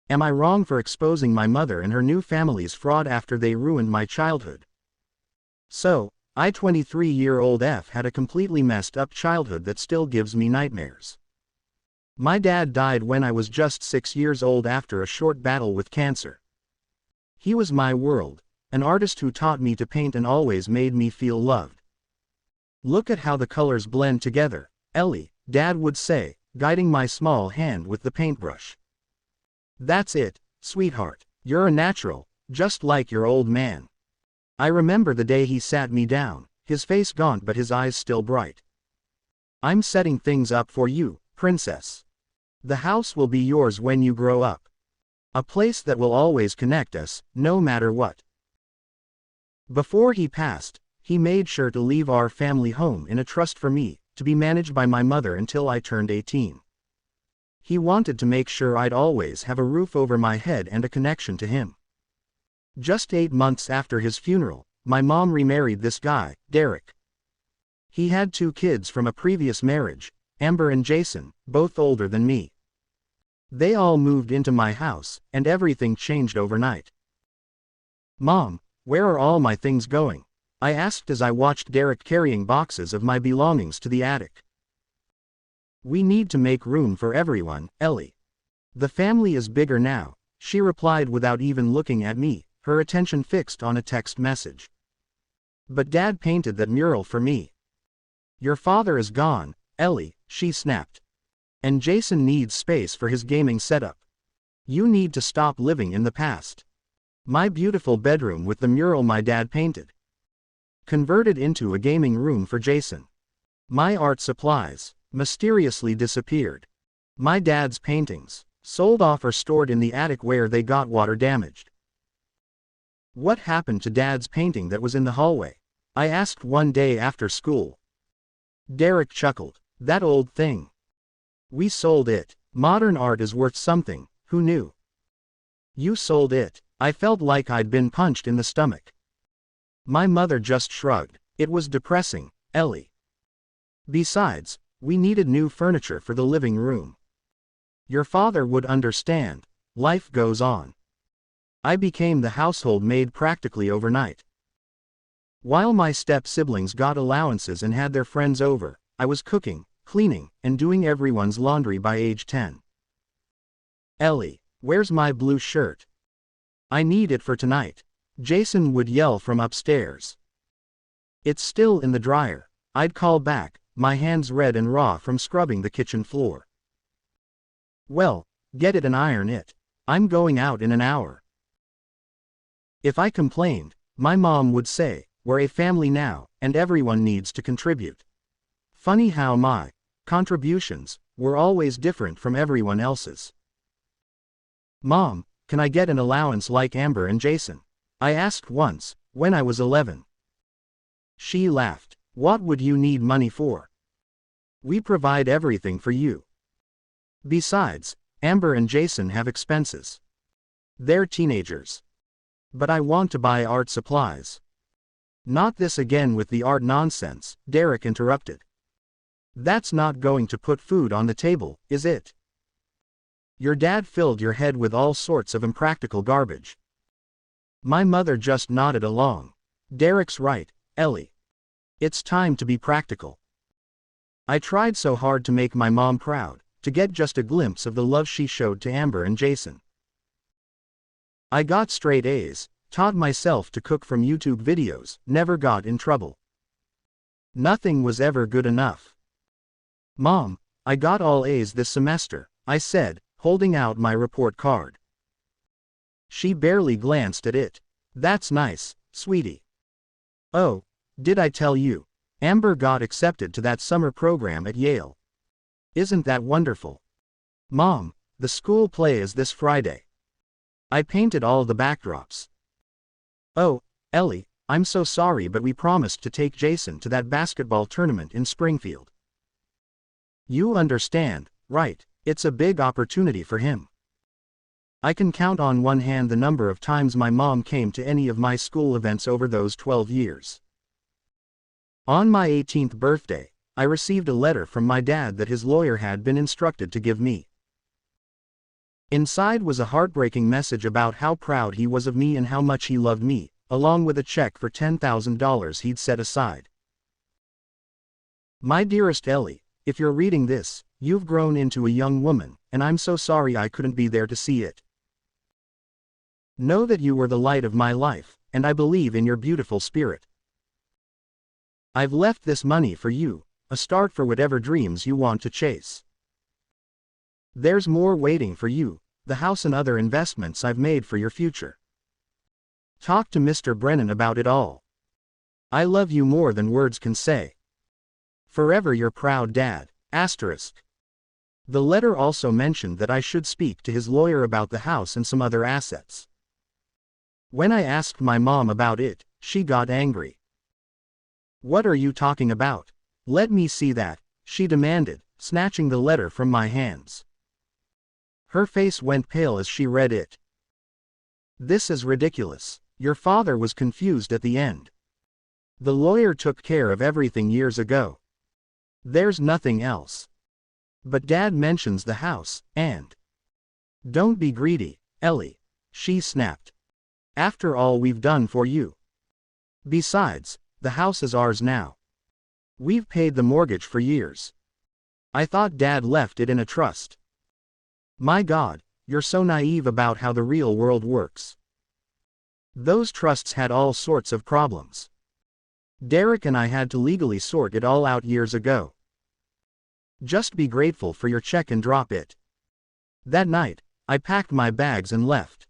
Am I wrong for exposing my mother and her new family's fraud after they ruined my childhood? So, I 23-year-old F had a completely messed up childhood that still gives me nightmares. My dad died when I was just 6 years old after a short battle with cancer. He was my world, an artist who taught me to paint and always made me feel loved. Look at how the colors blend together, Ellie, Dad would say, guiding my small hand with the paintbrush. That's it, sweetheart, you're a natural, just like your old man. I remember the day he sat me down, his face gaunt but his eyes still bright. I'm setting things up for you, princess. The house will be yours when you grow up. A place that will always connect us, no matter what. Before he passed, he made sure to leave our family home in a trust for me, to be managed by my mother until I turned 18. He wanted to make sure I'd always have a roof over my head and a connection to him. Just 8 months after his funeral, my mom remarried this guy, Derek. He had 2 kids from a previous marriage, Amber and Jason, both older than me. They all moved into my house, and everything changed overnight. Mom, where are all my things going? I asked as I watched Derek carrying boxes of my belongings to the attic. We need to make room for everyone, Ellie. The family is bigger now, she replied without even looking at me, her attention fixed on a text message. But Dad painted that mural for me. Your father is gone, Ellie, she snapped. And Jason needs space for his gaming setup. You need to stop living in the past. My beautiful bedroom with the mural my dad painted converted into a gaming room for Jason. My art supplies mysteriously disappeared. My dad's paintings sold off or stored in the attic where they got water damaged. What happened to Dad's painting that was in the hallway? I asked one day after school. Derek chuckled. That old thing. We sold it. Modern art is worth something, who knew? You sold it. I felt like I'd been punched in the stomach. My mother just shrugged. It was depressing, Ellie. Besides, we needed new furniture for the living room. Your father would understand. Life goes on. I became the household maid practically overnight. While my step-siblings got allowances and had their friends over, I was cooking, cleaning, and doing everyone's laundry by age 10. Ellie, where's my blue shirt? I need it for tonight. Jason would yell from upstairs. It's still in the dryer, I'd call back, my hands red and raw from scrubbing the kitchen floor. Well, get it and iron it. I'm going out in an hour. If I complained, my mom would say, we're a family now, and everyone needs to contribute. Funny how my contributions were always different from everyone else's. Mom, can I get an allowance like Amber and Jason? I asked once, when I was 11. She laughed. What would you need money for? We provide everything for you. Besides, Amber and Jason have expenses. They're teenagers. But I want to buy art supplies. Not this again with the art nonsense, Derek interrupted. That's not going to put food on the table, is it? Your dad filled your head with all sorts of impractical garbage. My mother just nodded along. Derek's right, Ellie. It's time to be practical. I tried so hard to make my mom proud, to get just a glimpse of the love she showed to Amber and Jason. I got straight A's, taught myself to cook from YouTube videos, never got in trouble. Nothing was ever good enough. Mom, I got all A's this semester, I said, holding out my report card. She barely glanced at it. That's nice, sweetie. Oh, did I tell you? Amber got accepted to that summer program at Yale. Isn't that wonderful? Mom, the school play is this Friday. I painted all the backdrops. Oh, Ellie, I'm so sorry but we promised to take Jason to that basketball tournament in Springfield. You understand, right? It's a big opportunity for him. I can count on one hand the number of times my mom came to any of my school events over those 12 years. On my 18th birthday, I received a letter from my dad that his lawyer had been instructed to give me. Inside was a heartbreaking message about how proud he was of me and how much he loved me, along with a check for $10,000 he'd set aside. My dearest Ellie, if you're reading this, you've grown into a young woman, and I'm so sorry I couldn't be there to see it. Know that you were the light of my life, and I believe in your beautiful spirit. I've left this money for you, a start for whatever dreams you want to chase. There's more waiting for you, the house and other investments I've made for your future. Talk to Mr. Brennan about it all. I love you more than words can say. Forever your proud dad. Asterisk. The letter also mentioned that I should speak to his lawyer about the house and some other assets. When I asked my mom about it, she got angry. What are you talking about? Let me see that, she demanded, snatching the letter from my hands. Her face went pale as she read it. This is ridiculous. Your father was confused at the end. The lawyer took care of everything years ago. There's nothing else. But Dad mentions the house, and... Don't be greedy, Ellie, she snapped. After all we've done for you. Besides, the house is ours now. We've paid the mortgage for years. I thought Dad left it in a trust. My God, you're so naive about how the real world works. Those trusts had all sorts of problems. Derek and I had to legally sort it all out years ago. Just be grateful for your check and drop it. That night, I packed my bags and left.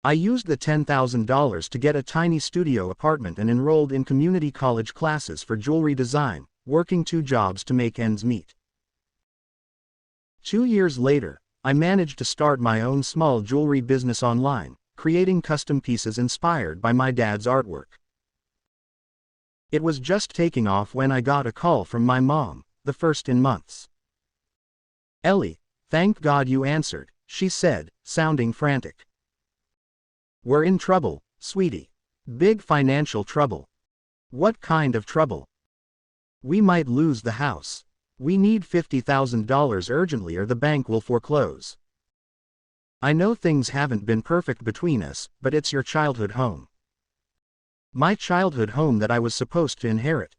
I used the $10,000 to get a tiny studio apartment and enrolled in community college classes for jewelry design, working 2 jobs to make ends meet. 2 years later, I managed to start my own small jewelry business online, creating custom pieces inspired by my dad's artwork. It was just taking off when I got a call from my mom, the first in months. Ellie, thank God you answered, she said, sounding frantic. We're in trouble, sweetie. Big financial trouble. What kind of trouble? We might lose the house. We need $50,000 urgently or the bank will foreclose. I know things haven't been perfect between us, but it's your childhood home. My childhood home that I was supposed to inherit.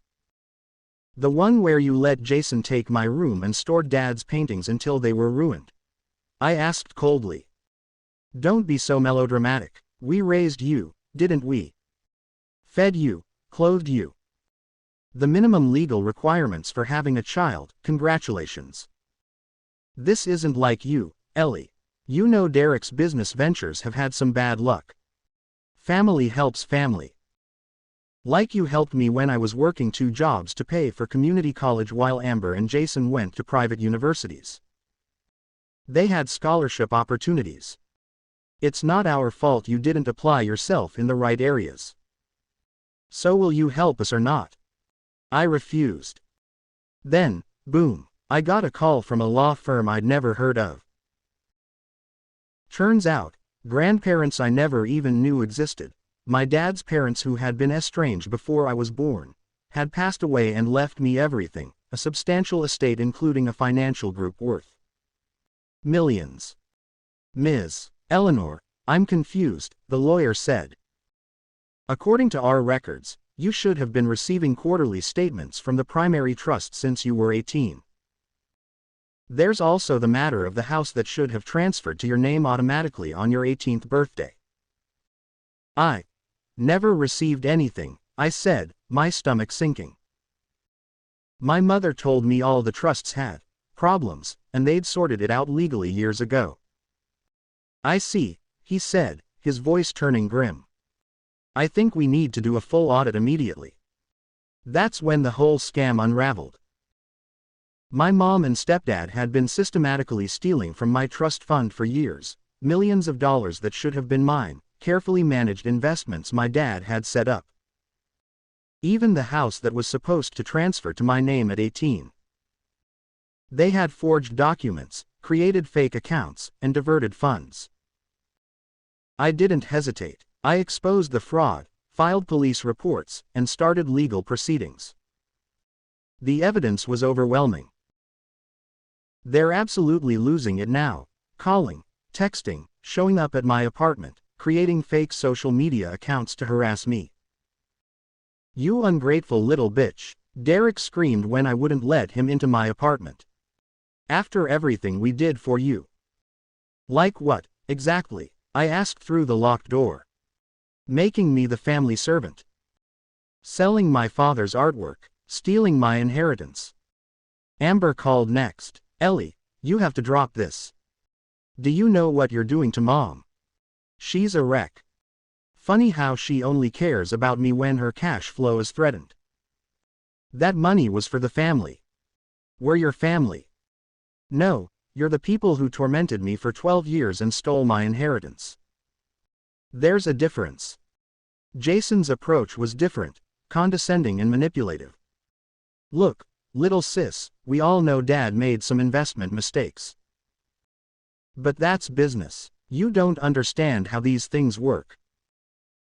The one where you let Jason take my room and stored Dad's paintings until they were ruined. I asked coldly. Don't be so melodramatic. We raised you, didn't we? Fed you, clothed you. The minimum legal requirements for having a child, congratulations. This isn't like you, Ellie. You know Derek's business ventures have had some bad luck. Family helps family. Like you helped me when I was working 2 jobs to pay for community college while Amber and Jason went to private universities. They had scholarship opportunities. It's not our fault you didn't apply yourself in the right areas. So will you help us or not? I refused. Then, boom, I got a call from a law firm I'd never heard of. Turns out, grandparents I never even knew existed, my dad's parents who had been estranged before I was born, had passed away and left me everything, a substantial estate including a financial group worth millions. Ms. Eleanor, I'm confused, the lawyer said. According to our records, you should have been receiving quarterly statements from the primary trust since you were 18. There's also the matter of the house that should have transferred to your name automatically on your 18th birthday. I never received anything, I said, my stomach sinking. My mother told me all the trusts had problems, and they'd sorted it out legally years ago. I see, he said, his voice turning grim. I think we need to do a full audit immediately. That's when the whole scam unraveled. My mom and stepdad had been systematically stealing from my trust fund for years, millions of dollars that should have been mine, carefully managed investments my dad had set up. Even the house that was supposed to transfer to my name at 18. They had forged documents, created fake accounts, and diverted funds. I didn't hesitate. I exposed the fraud, filed police reports, and started legal proceedings. The evidence was overwhelming. They're absolutely losing it now, calling, texting, showing up at my apartment, creating fake social media accounts to harass me. "You ungrateful little bitch," Derek screamed when I wouldn't let him into my apartment. "After everything we did for you." "Like what, exactly?" I asked through the locked door. "Making me the family servant. Selling my father's artwork. Stealing my inheritance." Amber called next. "Ellie, you have to drop this. Do you know what you're doing to Mom? She's a wreck. Funny how she only cares about me when her cash flow is threatened. That money was for the family. We're your family. No, you're the people who tormented me for 12 years and stole my inheritance. There's a difference." Jason's approach was different, condescending and manipulative. "Look, little sis, we all know Dad made some investment mistakes. But that's business. You don't understand how these things work."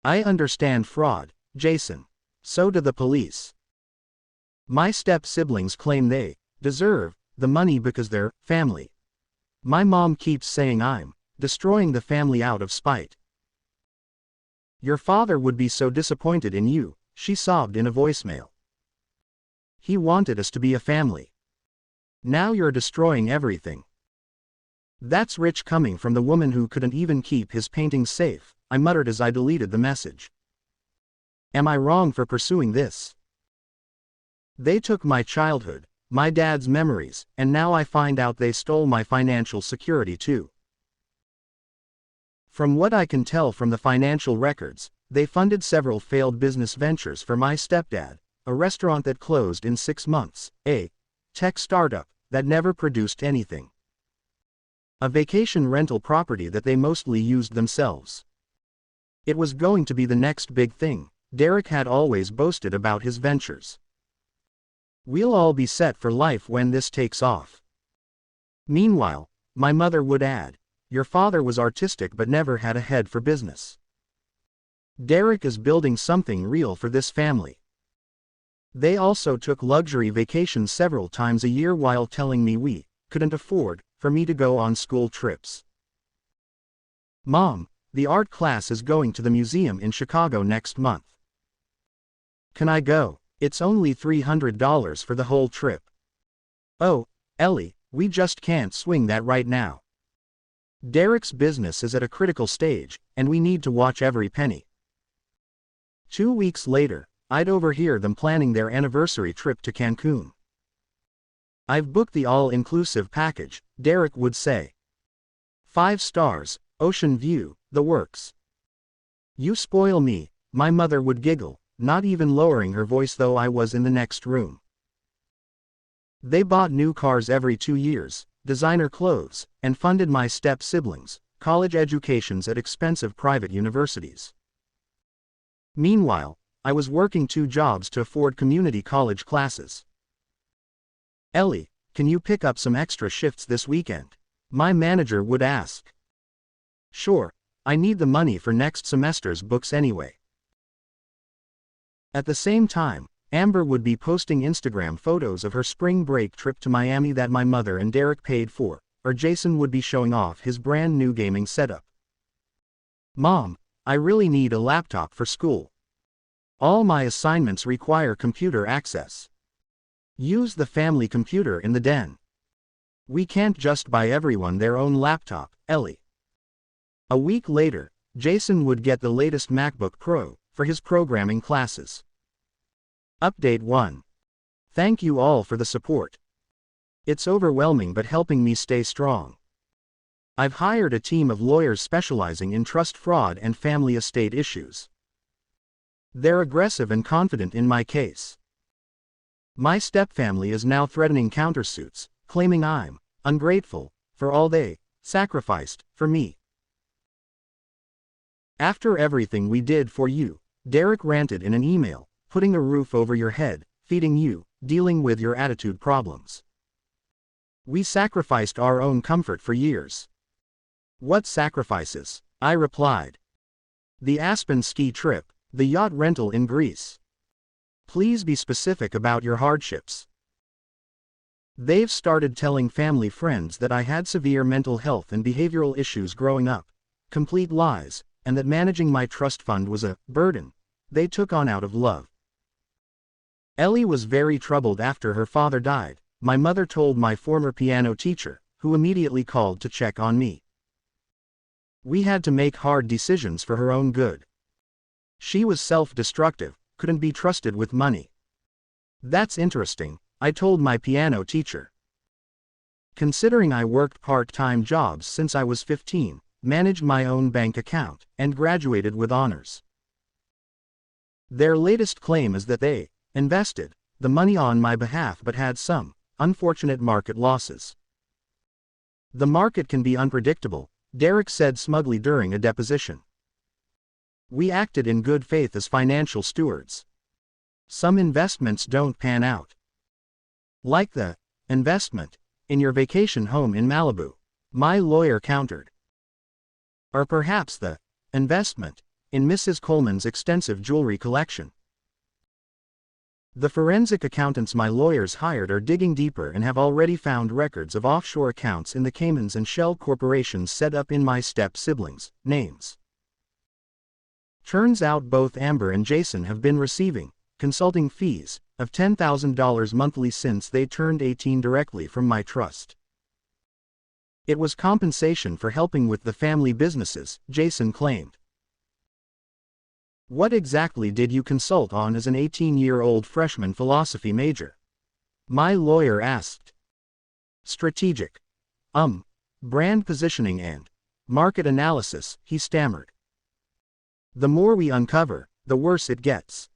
"I understand fraud, Jason. So do the police. My step-siblings claim they deserve the money because they're family. My mom keeps saying I'm destroying the family out of spite. Your father would be so disappointed in you," she sobbed in a voicemail. "He wanted us to be a family. Now you're destroying everything." "That's rich coming from the woman who couldn't even keep his paintings safe," I muttered as I deleted the message. "Am I wrong for pursuing this? They took my childhood, my dad's memories, and now I find out they stole my financial security too. From what I can tell from the financial records, they funded several failed business ventures for my stepdad, a restaurant that closed in 6 months, a tech startup that never produced anything, a vacation rental property that they mostly used themselves. It was going to be the next big thing. Derek had always boasted about his ventures. We'll all be set for life when this takes off." Meanwhile, my mother would add, "Your father was artistic but never had a head for business. Derek is building something real for this family." They also took luxury vacations several times a year while telling me we couldn't afford for me to go on school trips. "Mom, the art class is going to the museum in Chicago next month. Can I go? It's only $300 for the whole trip." "Oh, Ellie, we just can't swing that right now. Derek's business is at a critical stage, and we need to watch every penny." 2 weeks later, I'd overhear them planning their anniversary trip to Cancun. "I've booked the all-inclusive package," Derek would say. 5 stars, ocean view, the works. "You spoil me," my mother would giggle, not even lowering her voice though I was in the next room. They bought new cars every 2 years, designer clothes, and funded my step-siblings' college educations at expensive private universities. Meanwhile, I was working 2 jobs to afford community college classes. "Ellie, can you pick up some extra shifts this weekend?" my manager would ask. "Sure, I need the money for next semester's books anyway." At the same time, Amber would be posting Instagram photos of her spring break trip to Miami that my mother and Derek paid for, or Jason would be showing off his brand new gaming setup. "Mom, I really need a laptop for school. All my assignments require computer access. Use the family computer in the den. We can't just buy everyone their own laptop, Ellie." A week later, Jason would get the latest MacBook Pro for his programming classes. Update 1. Thank you all for the support. It's overwhelming but helping me stay strong. I've hired a team of lawyers specializing in trust fraud and family estate issues. They're aggressive and confident in my case. My stepfamily is now threatening countersuits, claiming I'm ungrateful for all they sacrificed for me. After everything we did for you, Derek ranted in an email, putting a roof over your head, feeding you, dealing with your attitude problems. We sacrificed our own comfort for years. What sacrifices? I replied. The Aspen ski trip, the yacht rental in Greece. Please be specific about your hardships. They've started telling family friends that I had severe mental health and behavioral issues growing up. Complete lies, and that managing my trust fund was a burden they took on out of love. Ellie was very troubled after her father died, my mother told my former piano teacher, who immediately called to check on me. We had to make hard decisions for her own good. She was self-destructive, couldn't be trusted with money. That's interesting, I told my piano teacher. Considering I worked part-time jobs since I was 15, managed my own bank account, and graduated with honors. Their latest claim is that they invested the money on my behalf but had some unfortunate market losses. The market can be unpredictable, Derek said smugly during a deposition. We acted in good faith as financial stewards. Some investments don't pan out. Like the investment in your vacation home in Malibu, my lawyer countered. Or perhaps the investment in Mrs. Coleman's extensive jewelry collection. The forensic accountants my lawyers hired are digging deeper and have already found records of offshore accounts in the Caymans and shell corporations set up in my step-siblings' names. Turns out both Amber and Jason have been receiving consulting fees of $10,000 monthly since they turned 18 directly from my trust. It was compensation for helping with the family businesses, Jason claimed. What exactly did you consult on as an 18-year-old freshman philosophy major? My lawyer asked. Strategic. Brand positioning and market analysis, he stammered. The more we uncover, the worse it gets.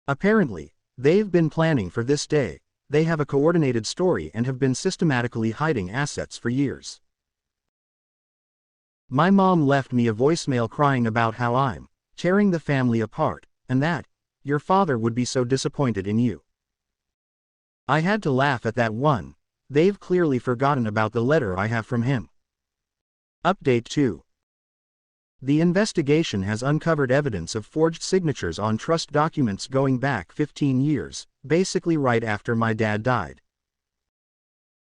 Apparently, they've been planning for this day, they have a coordinated story and have been systematically hiding assets for years. My mom left me a voicemail crying about how I'm tearing the family apart, and that your father would be so disappointed in you. I had to laugh at that one. They've clearly forgotten about the letter I have from him. Update 2. The investigation has uncovered evidence of forged signatures on trust documents going back 15 years, basically right after my dad died.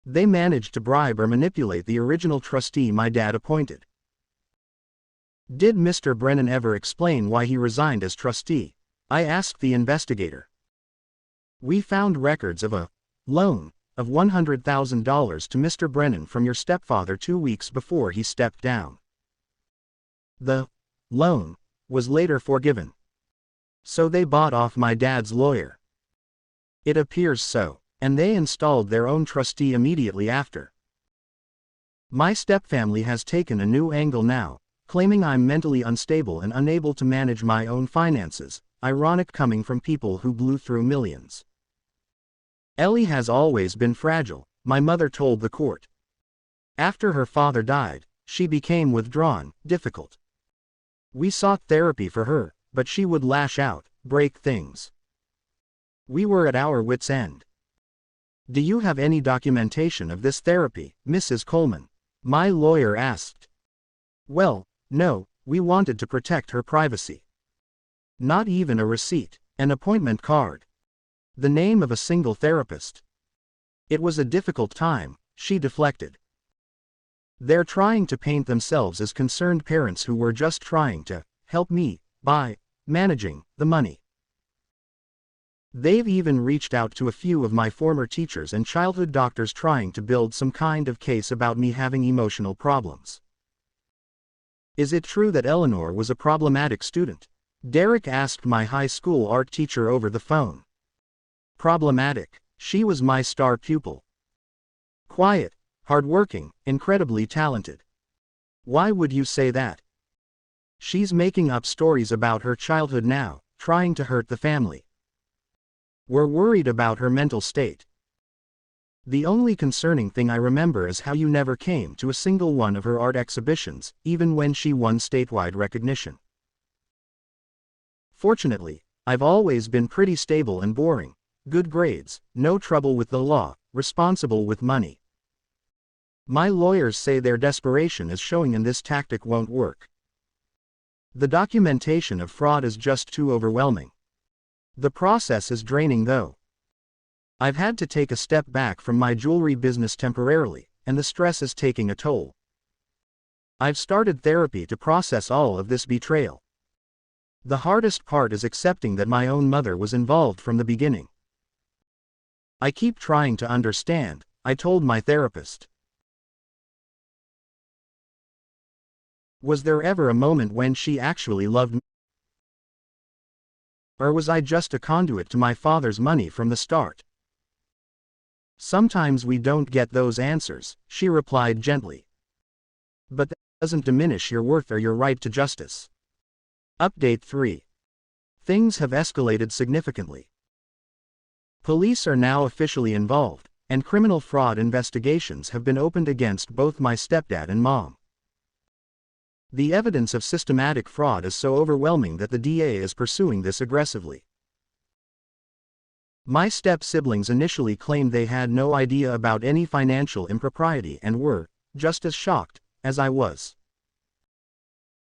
They managed to bribe or manipulate the original trustee my dad appointed. Did Mr. Brennan ever explain why he resigned as trustee? I asked the investigator. We found records of a loan of $100,000 to Mr. Brennan from your stepfather 2 weeks before he stepped down. The loan was later forgiven. So they bought off my dad's lawyer. It appears so, and they installed their own trustee immediately after. My stepfamily has taken a new angle now, claiming I'm mentally unstable and unable to manage my own finances, ironic coming from people who blew through millions. Ellie has always been fragile, my mother told the court. After her father died, she became withdrawn, difficult. We sought therapy for her, but she would lash out, break things. We were at our wits' end. Do you have any documentation of this therapy, Mrs. Coleman? My lawyer asked. Well, no, we wanted to protect her privacy. Not even a receipt, an appointment card. The name of a single therapist. It was a difficult time, she deflected. They're trying to paint themselves as concerned parents who were just trying to help me by managing the money. They've even reached out to a few of my former teachers and childhood doctors trying to build some kind of case about me having emotional problems. Is it true that Eleanor was a problematic student? Derek asked my high school art teacher over the phone. Problematic. She was my star pupil. Quiet, hardworking, incredibly talented. Why would you say that? She's making up stories about her childhood now, trying to hurt the family. We're worried about her mental state. The only concerning thing I remember is how you never came to a single one of her art exhibitions, even when she won statewide recognition. Fortunately, I've always been pretty stable and boring. Good grades, no trouble with the law, responsible with money. My lawyers say their desperation is showing and this tactic won't work. The documentation of fraud is just too overwhelming. The process is draining though. I've had to take a step back from my jewelry business temporarily, and the stress is taking a toll. I've started therapy to process all of this betrayal. The hardest part is accepting that my own mother was involved from the beginning. I keep trying to understand, I told my therapist. Was there ever a moment when she actually loved me? Or was I just a conduit to my father's money from the start? Sometimes we don't get those answers, she replied gently. But that doesn't diminish your worth or your right to justice. Update 3. Things have escalated significantly. Police are now officially involved, and criminal fraud investigations have been opened against both my stepdad and mom. The evidence of systematic fraud is so overwhelming that the DA is pursuing this aggressively. My step-siblings initially claimed they had no idea about any financial impropriety and were just as shocked as I was.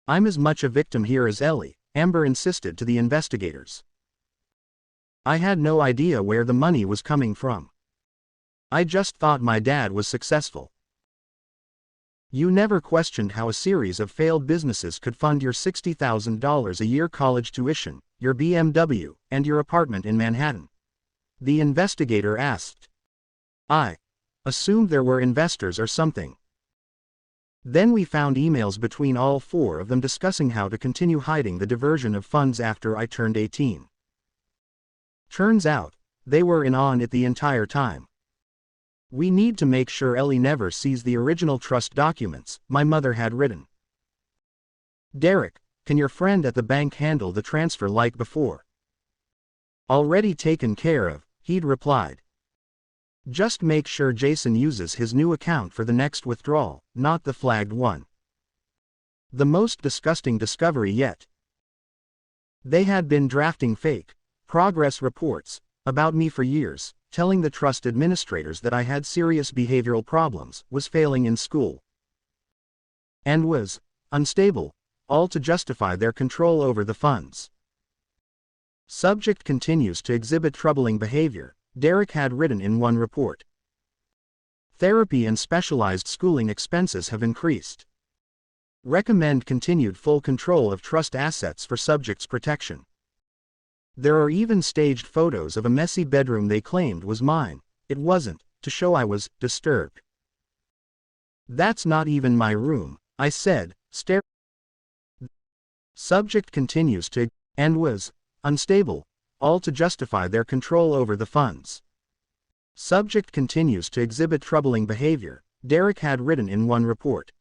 I'm as much a victim here as Ellie, Amber insisted to the investigators. I had no idea where the money was coming from. I just thought my dad was successful. You never questioned how a series of failed businesses could fund your $60,000 a year college tuition, your BMW, and your apartment in Manhattan? The investigator asked. I assumed there were investors or something. Then we found emails between all four of them discussing how to continue hiding the diversion of funds after I turned 18. Turns out, they were in on it the entire time. We need to make sure Ellie never sees the original trust documents, my mother had written. Derek, can your friend at the bank handle the transfer like before? Already taken care of, he'd replied. Just make sure Jason uses his new account for the next withdrawal, not the flagged one. The most disgusting discovery yet. They had been drafting fake progress reports about me for years, telling the trust administrators that I had serious behavioral problems, was failing in school, and was unstable, all to justify their control over the funds. Subject continues to exhibit troubling behavior, Derek had written in one report. Therapy and specialized schooling expenses have increased. Recommend continued full control of trust assets for subject's protection. There are even staged photos of a messy bedroom they claimed was mine. It wasn't, to show I was disturbed. That's not even my room, I said, staring. Subject continues to, and was unstable, all to justify their control over the funds. Subject continues to exhibit troubling behavior, Derek had written in one report.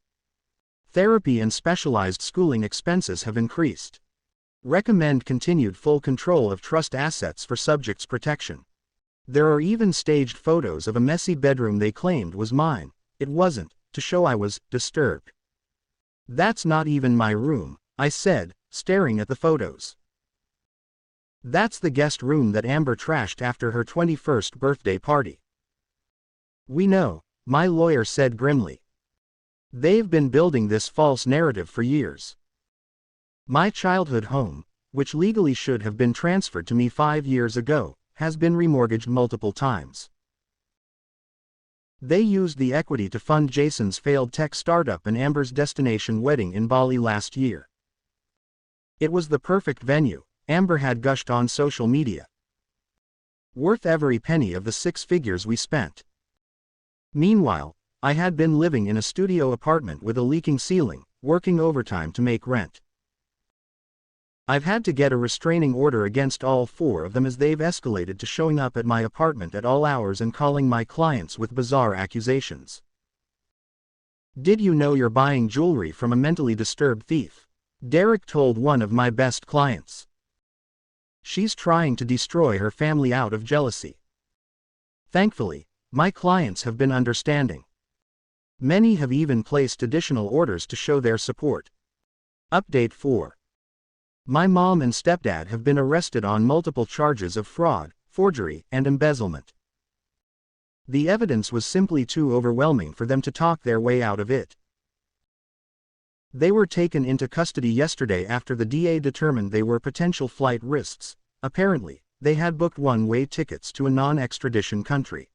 Therapy and specialized schooling expenses have increased. Recommend continued full control of trust assets for subject's protection. There are even staged photos of a messy bedroom they claimed was mine. It wasn't, to show I was disturbed. That's not even my room, I said, staring at the photos. That's the guest room that Amber trashed after her 21st birthday party. We know, my lawyer said grimly. They've been building this false narrative for years. My childhood home, which legally should have been transferred to me 5 years ago, has been remortgaged multiple times. They used the equity to fund Jason's failed tech startup and Amber's destination wedding in Bali last year. It was the perfect venue, Amber had gushed on social media. Worth every penny of the 6 figures we spent. Meanwhile, I had been living in a studio apartment with a leaking ceiling, working overtime to make rent. I've had to get a restraining order against all 4 of them as they've escalated to showing up at my apartment at all hours and calling my clients with bizarre accusations. Did you know you're buying jewelry from a mentally disturbed thief? Derek told one of my best clients. She's trying to destroy her family out of jealousy. Thankfully, my clients have been understanding. Many have even placed additional orders to show their support. Update 4. My mom and stepdad have been arrested on multiple charges of fraud, forgery, and embezzlement. The evidence was simply too overwhelming for them to talk their way out of it. They were taken into custody yesterday after the DA determined they were potential flight risks, apparently, they had booked one-way tickets to a non-extradition country.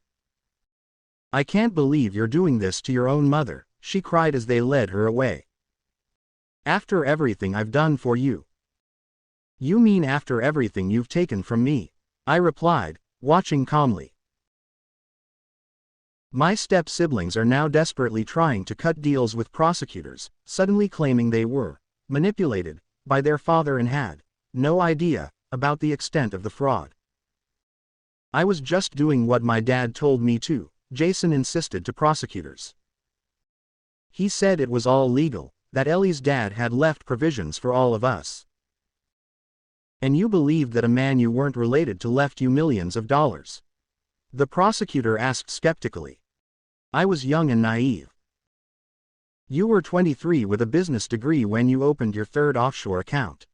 "I can't believe you're doing this to your own mother," she cried as they led her away. "After everything I've done for you." "You mean after everything you've taken from me?" I replied, watching calmly. My step-siblings are now desperately trying to cut deals with prosecutors, suddenly claiming they were manipulated by their father and had no idea about the extent of the fraud. "I was just doing what my dad told me to," Jason insisted to prosecutors. "He said it was all legal, that Ellie's dad had left provisions for all of us." "And you believed that a man you weren't related to left you millions of dollars?" the prosecutor asked skeptically. "I was young and naive." "You were 23 with a business degree when you opened your third offshore account."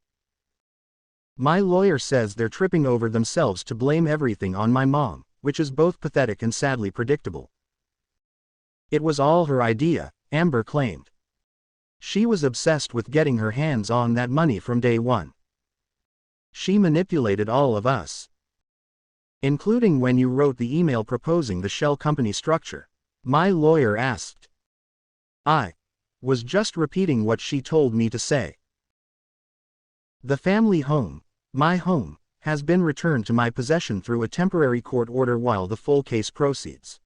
"My lawyer says they're tripping over themselves to blame everything on my mom, which is both pathetic and sadly predictable." "It was all her idea," Amber claimed. "She was obsessed with getting her hands on that money from day one. She manipulated all of us. Including when you wrote the email proposing the shell company structure," my lawyer asked. "I was just repeating what she told me to say." "The family home, my home, has been returned to my possession through a temporary court order while the full case proceeds.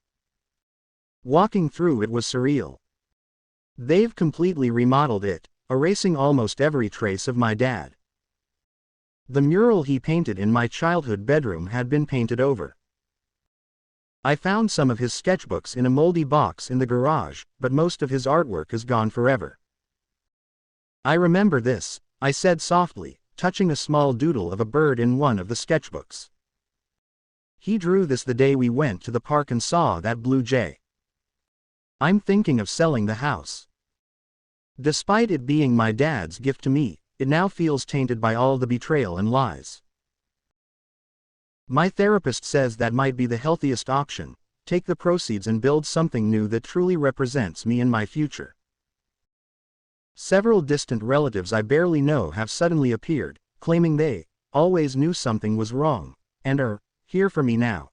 Walking through it was surreal. They've completely remodeled it, erasing almost every trace of my dad. The mural he painted in my childhood bedroom had been painted over. I found some of his sketchbooks in a moldy box in the garage, but most of his artwork is gone forever. I remember this," I said softly, touching a small doodle of a bird in one of the sketchbooks. "He drew this the day we went to the park and saw that blue jay. I'm thinking of selling the house. Despite it being my dad's gift to me, it now feels tainted by all the betrayal and lies. My therapist says that might be the healthiest option, take the proceeds and build something new that truly represents me and my future." Several distant relatives I barely know have suddenly appeared, claiming they always knew something was wrong, and are here for me now.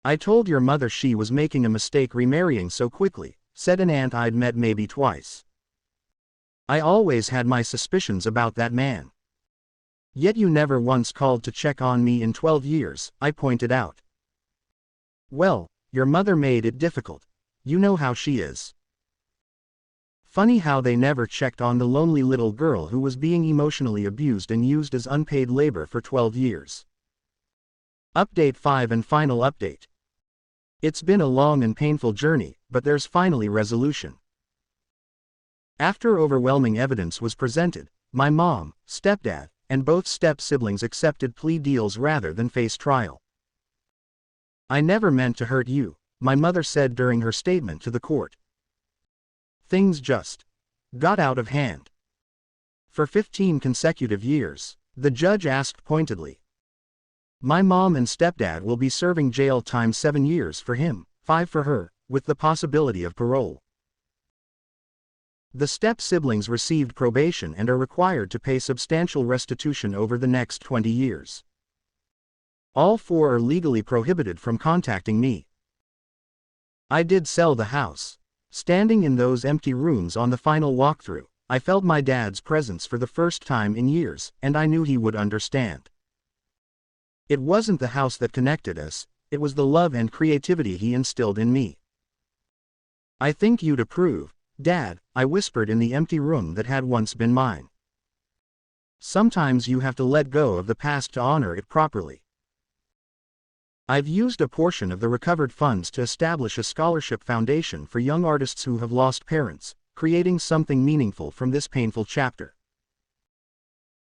"I told your mother she was making a mistake remarrying so quickly," said an aunt I'd met maybe twice. "I always had my suspicions about that man." "Yet you never once called to check on me in 12 years, I pointed out. "Well, your mother made it difficult. You know how she is. Funny how they never checked on the lonely little girl who was being emotionally abused and used as unpaid labor for 12 years. Update 5 and final update. It's been a long and painful journey, but there's finally resolution. After overwhelming evidence was presented, my mom, stepdad, and both step-siblings accepted plea deals rather than face trial. "I never meant to hurt you," my mother said during her statement to the court. "Things just got out of hand." "For 15 consecutive years?" the judge asked pointedly. "My mom and stepdad will be serving jail time, 7 years for him, 5 for her, with the possibility of parole. The step-siblings received probation and are required to pay substantial restitution over the next 20 years. All 4 are legally prohibited from contacting me. I did sell the house. Standing in those empty rooms on the final walkthrough, I felt my dad's presence for the first time in years, and I knew he would understand. It wasn't the house that connected us, it was the love and creativity he instilled in me. I think you'd approve, Dad, I whispered in the empty room that had once been mine. Sometimes you have to let go of the past to honor it properly. I've used a portion of the recovered funds to establish a scholarship foundation for young artists who have lost parents, creating something meaningful from this painful chapter.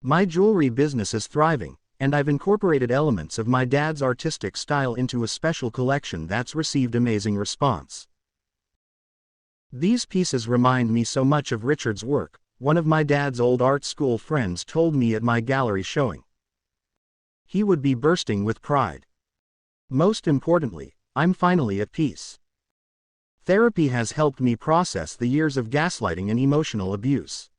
My jewelry business is thriving, and I've incorporated elements of my dad's artistic style into a special collection that's received amazing response. These pieces remind me so much of Richard's work, one of my dad's old art school friends told me at my gallery showing. He would be bursting with pride. Most importantly, I'm finally at peace. Therapy has helped me process the years of gaslighting and emotional abuse.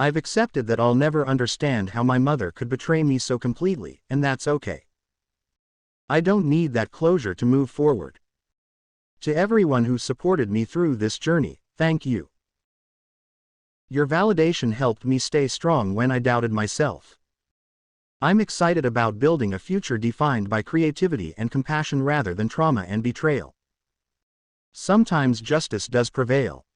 I've accepted that I'll never understand how my mother could betray me so completely, and that's okay. I don't need that closure to move forward. To everyone who supported me through this journey, thank you. Your validation helped me stay strong when I doubted myself. I'm excited about building a future defined by creativity and compassion rather than trauma and betrayal. Sometimes justice does prevail.